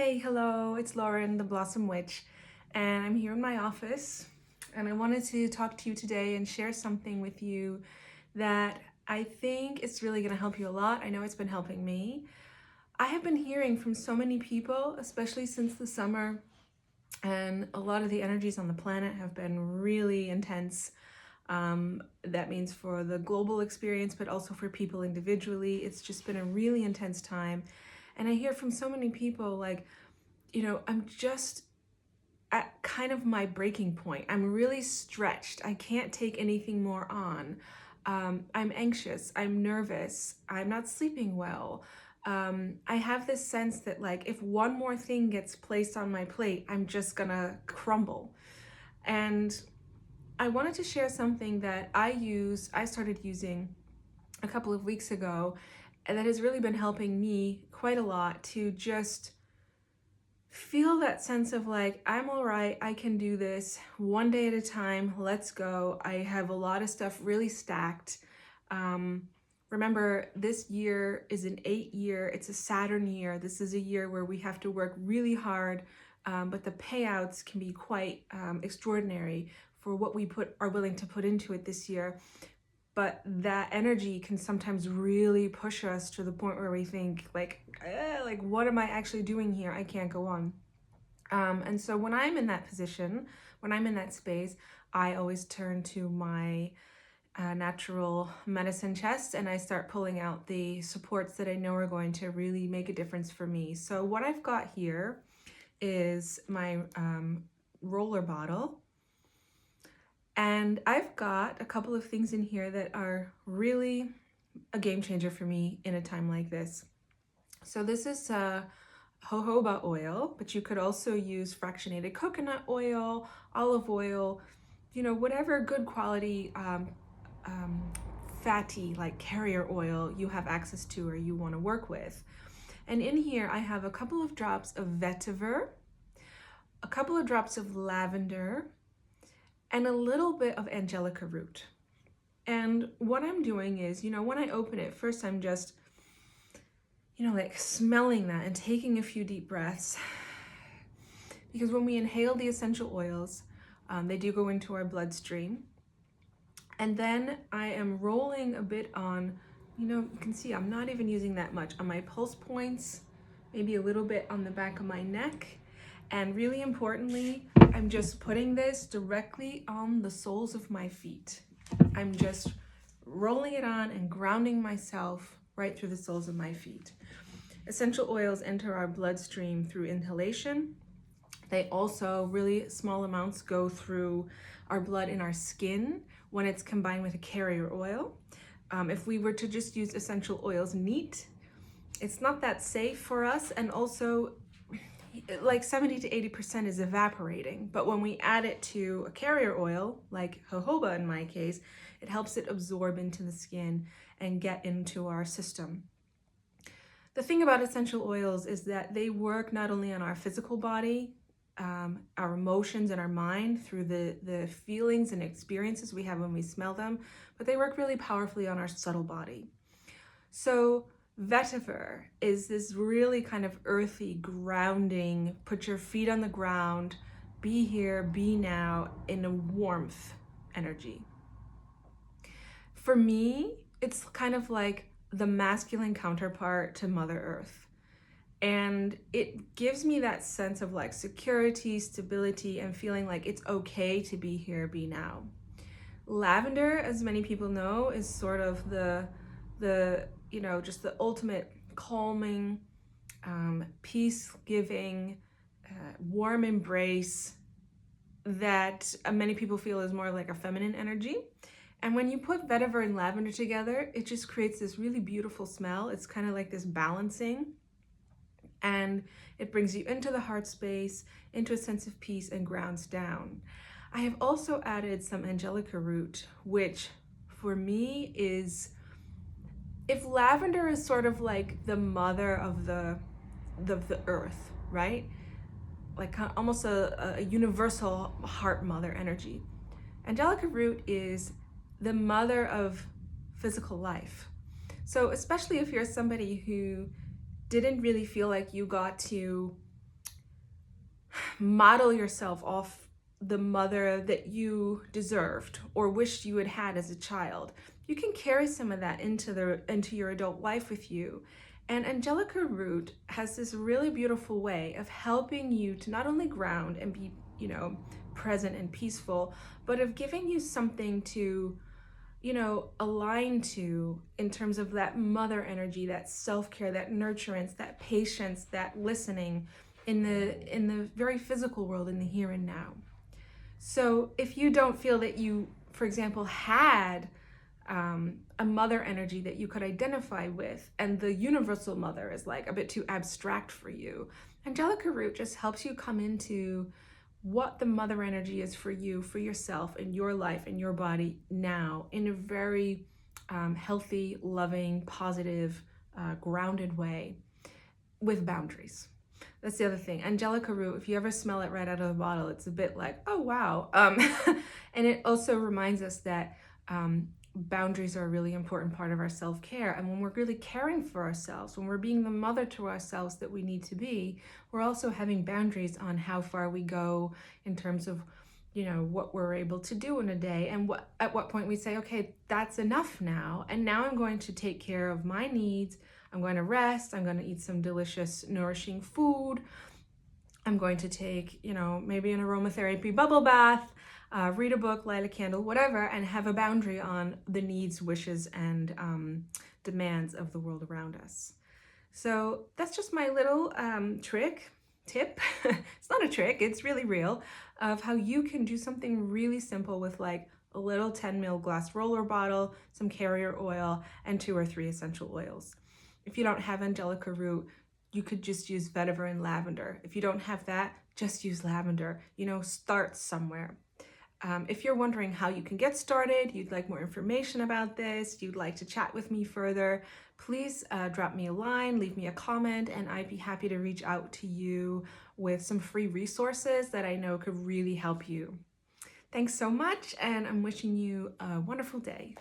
Hey, hello, it's Lauren, the Blossom Witch, and I'm here in my office, and I wanted to talk to you today and share something with you that I think is really going to help you a lot. I know it's been helping me. I have been hearing from so many people, especially since the summer, and a lot of the energies on the planet have been really intense. That means for the global experience, but also for people individually. It's just been a really intense time. And I hear from so many people like, I'm just at kind of my breaking point. I'm really stretched. I can't take anything more on. I'm anxious. I'm nervous. I'm not sleeping well. I have this sense that like if one more thing gets placed on my plate, I'm just gonna crumble. And I wanted to share something that I started using a couple of weeks ago, and that has really been helping me quite a lot to just feel that sense of like, I'm all right, I can do this one day at a time, let's go. I have a lot of stuff really stacked. Remember, this year is an 8-year, it's a Saturn year. This is a year where we have to work really hard, but the payouts can be quite extraordinary for what we are willing to put into it this year. But that energy can sometimes really push us to the point where we think like what am I actually doing here? I can't go on. And so when I'm in that position, when I'm in that space, I always turn to my natural medicine chest and I start pulling out the supports that I know are going to really make a difference for me. So what I've got here is my roller bottle. And I've got a couple of things in here that are really a game changer for me in a time like this. So this is jojoba oil, but you could also use fractionated coconut oil, olive oil, whatever good quality fatty like carrier oil you have access to or you want to work with. And in here I have a couple of drops of vetiver, a couple of drops of lavender, and a little bit of angelica root. And what I'm doing is, when I open it, first I'm just, like smelling that and taking a few deep breaths. Because when we inhale the essential oils, they do go into our bloodstream. And then I am rolling a bit on, you can see I'm not even using that much on my pulse points, maybe a little bit on the back of my neck. And really importantly, I'm just putting this directly on the soles of my feet. I'm just rolling it on and grounding myself right through the soles of my feet. Essential oils enter our bloodstream through inhalation. They also, really small amounts, go through our blood in our skin when it's combined with a carrier oil. If we were to just use essential oils neat, it's not that safe for us, and also like 70 to 80% is evaporating. But when we add it to a carrier oil, like jojoba in my case, it helps it absorb into the skin and get into our system. The thing about essential oils is that they work not only on our physical body, our emotions and our mind through the feelings and experiences we have when we smell them, but they work really powerfully on our subtle body. So Vetiver is this really kind of earthy, grounding, put your feet on the ground, be here, be now, in a warmth energy. For me, it's kind of like the masculine counterpart to Mother Earth. And it gives me that sense of like security, stability, and feeling like it's okay to be here, be now. Lavender, as many people know, is sort of the just the ultimate calming, peace-giving, warm embrace that many people feel is more like a feminine energy. And when you put vetiver and lavender together, it just creates this really beautiful smell. It's kind of like this balancing, and it brings you into the heart space, into a sense of peace, and grounds down. I have also added some angelica root, which for me is, if lavender is sort of like the mother of the earth, right? Like almost a universal heart mother energy. Angelica root is the mother of physical life. So especially if you're somebody who didn't really feel like you got to model yourself off the mother that you deserved or wished you had had as a child, you can carry some of that into your adult life with you. And Angelica root has this really beautiful way of helping you to not only ground and be, present and peaceful, but of giving you something to, align to in terms of that mother energy, that self-care, that nurturance, that patience, that listening in the very physical world, in the here and now. So if you don't feel that you, for example, had a mother energy that you could identify with, and the universal mother is like a bit too abstract for you, Angelica root just helps you come into what the mother energy is for you, for yourself, in your life, in your body now, in a very healthy, loving, positive, grounded way with boundaries. That's the other thing. Angelica root, if you ever smell it right out of the bottle, it's a bit like, oh, wow. And it also reminds us that boundaries are a really important part of our self-care. And when we're really caring for ourselves, when we're being the mother to ourselves that we need to be, we're also having boundaries on how far we go in terms of, what we're able to do in a day, and at what point we say, okay, that's enough now. And now I'm going to take care of my needs. I'm going to rest. I'm going to eat some delicious, nourishing food. I'm going to take, maybe an aromatherapy bubble bath, read a book, light a candle, whatever, and have a boundary on the needs, wishes, and demands of the world around us. So that's just my little tip. It's not a trick, it's really real, of how you can do something really simple with like a little 10 ml glass roller bottle, some carrier oil, and 2 or 3 essential oils. If you don't have Angelica root, you could just use vetiver and lavender. If you don't have that, just use lavender. Start somewhere. If you're wondering how you can get started, you'd like more information about this, you'd like to chat with me further, please drop me a line, leave me a comment, and I'd be happy to reach out to you with some free resources that I know could really help you. Thanks so much, and I'm wishing you a wonderful day.